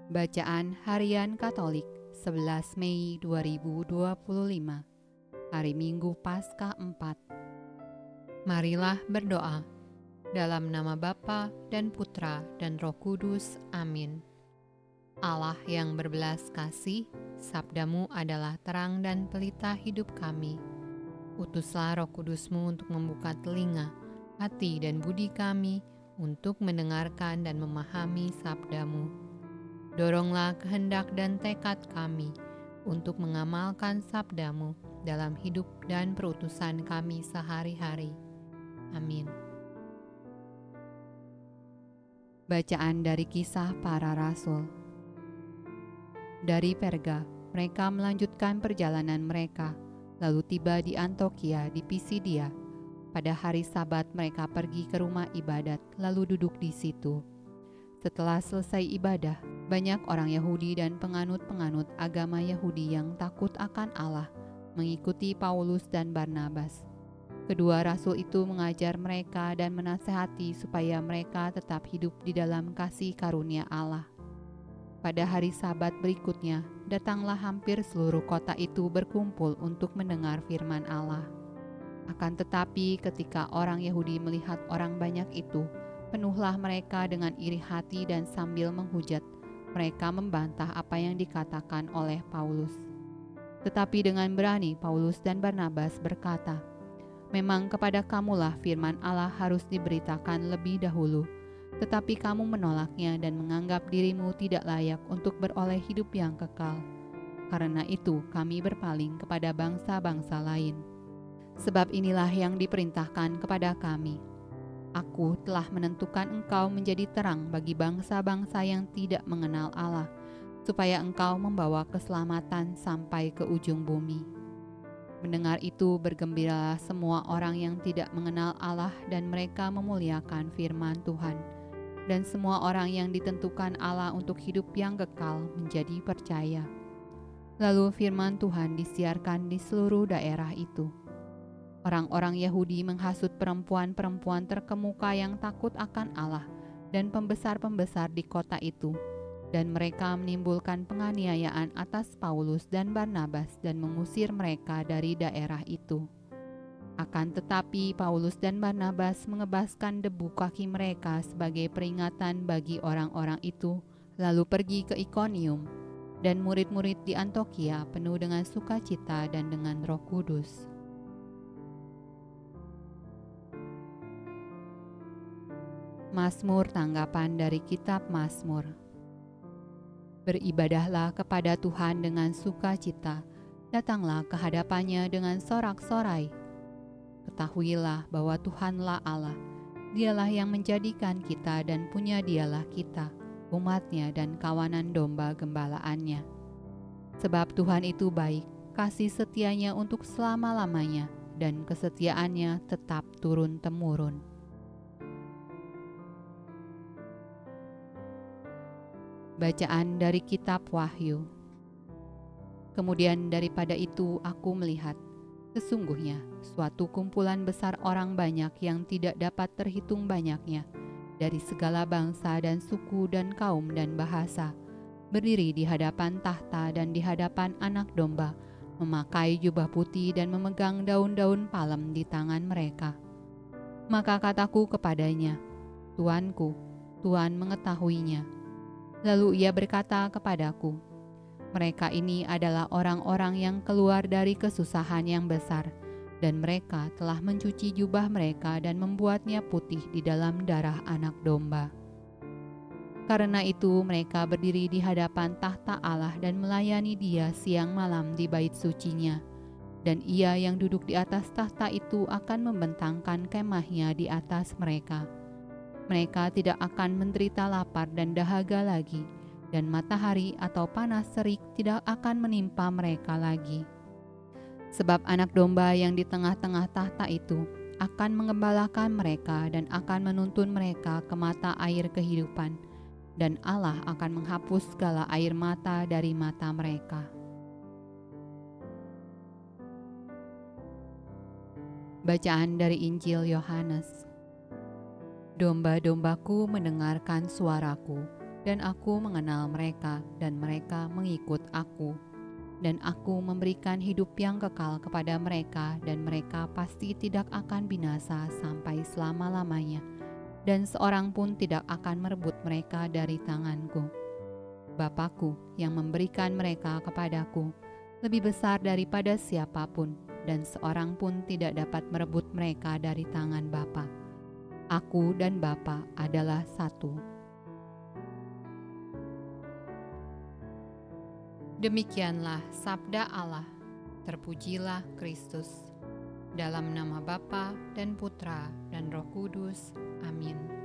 Bacaan Harian Katolik 11 Mei 2025, Hari Minggu Paskah 4. Marilah berdoa. Dalam nama Bapa dan Putra dan Roh Kudus. Amin. Allah yang berbelas kasih, sabdamu adalah terang dan pelita hidup kami. Utuslah Roh Kudusmu untuk membuka telinga, hati dan budi kami untuk mendengarkan dan memahami sabdamu. Doronglah kehendak dan tekad kami untuk mengamalkan sabdamu dalam hidup dan perutusan kami sehari-hari. Amin. Bacaan dari Kisah Para Rasul. Dari Perga, mereka melanjutkan perjalanan mereka, lalu tiba di Antiokhia di Pisidia. Pada hari Sabat mereka pergi ke rumah ibadat, lalu duduk di situ. Setelah selesai ibadah, banyak orang Yahudi dan penganut-penganut agama Yahudi yang takut akan Allah mengikuti Paulus dan Barnabas. Kedua rasul itu mengajar mereka dan menasehati supaya mereka tetap hidup di dalam kasih karunia Allah. Pada hari Sabat berikutnya, datanglah hampir seluruh kota itu berkumpul untuk mendengar firman Allah. Akan tetapi ketika orang Yahudi melihat orang banyak itu, penuhlah mereka dengan iri hati dan sambil menghujat, mereka membantah apa yang dikatakan oleh Paulus. Tetapi dengan berani Paulus dan Barnabas berkata, "Memang kepada kamulah firman Allah harus diberitakan lebih dahulu, tetapi kamu menolaknya dan menganggap dirimu tidak layak untuk beroleh hidup yang kekal. Karena itu kami berpaling kepada bangsa-bangsa lain. Sebab inilah yang diperintahkan kepada kami. Aku telah menentukan engkau menjadi terang bagi bangsa-bangsa yang tidak mengenal Allah, supaya engkau membawa keselamatan sampai ke ujung bumi." Mendengar itu bergembiralah semua orang yang tidak mengenal Allah dan mereka memuliakan firman Tuhan. Dan semua orang yang ditentukan Allah untuk hidup yang kekal menjadi percaya. Lalu firman Tuhan disiarkan di seluruh daerah itu. Orang-orang Yahudi menghasut perempuan-perempuan terkemuka yang takut akan Allah dan pembesar-pembesar di kota itu. Dan mereka menimbulkan penganiayaan atas Paulus dan Barnabas dan mengusir mereka dari daerah itu. Akan tetapi Paulus dan Barnabas mengebaskan debu kaki mereka sebagai peringatan bagi orang-orang itu, lalu pergi ke Ikonium, dan murid-murid di Antiokhia penuh dengan sukacita dan dengan Roh Kudus. Mazmur tanggapan dari Kitab Mazmur. Beribadahlah kepada Tuhan dengan sukacita, datanglah ke hadapannya dengan sorak-sorai. Ketahuilah bahwa Tuhanlah Allah, Dialah yang menjadikan kita dan punya Dialah kita, umatnya dan kawanan domba gembalaannya. Sebab Tuhan itu baik, kasih setianya untuk selama-lamanya, dan kesetiaannya tetap turun-temurun. Bacaan dari Kitab Wahyu. Kemudian daripada itu aku melihat, sesungguhnya suatu kumpulan besar orang banyak yang tidak dapat terhitung banyaknya, dari segala bangsa dan suku dan kaum dan bahasa, berdiri di hadapan tahta dan di hadapan Anak Domba, memakai jubah putih dan memegang daun-daun palem di tangan mereka. Maka kataku kepadanya, "Tuanku, Tuhan mengetahuinya." Lalu ia berkata kepadaku, "Mereka ini adalah orang-orang yang keluar dari kesusahan yang besar, dan mereka telah mencuci jubah mereka dan membuatnya putih di dalam darah Anak Domba. Karena itu mereka berdiri di hadapan tahta Allah dan melayani Dia siang malam di bait sucinya, dan Ia yang duduk di atas tahta itu akan membentangkan kemahnya di atas mereka. Mereka tidak akan menderita lapar dan dahaga lagi, dan matahari atau panas terik tidak akan menimpa mereka lagi. Sebab Anak Domba yang di tengah-tengah tahta itu akan mengembalakan mereka dan akan menuntun mereka ke mata air kehidupan, dan Allah akan menghapus segala air mata dari mata mereka." Bacaan dari Injil Yohanes. Domba-dombaku mendengarkan suaraku, Dan aku mengenal mereka, dan mereka mengikut aku. Dan aku memberikan hidup yang kekal kepada mereka, dan mereka pasti tidak akan binasa sampai selama-lamanya. Dan seorang pun tidak akan merebut mereka dari tanganku. Bapakku yang memberikan mereka kepadaku lebih besar daripada siapapun, dan seorang pun tidak dapat merebut mereka dari tangan Bapa. Aku dan Bapa adalah satu. Demikianlah sabda Allah. Terpujilah Kristus. Dalam nama Bapa dan Putra dan Roh Kudus. Amin.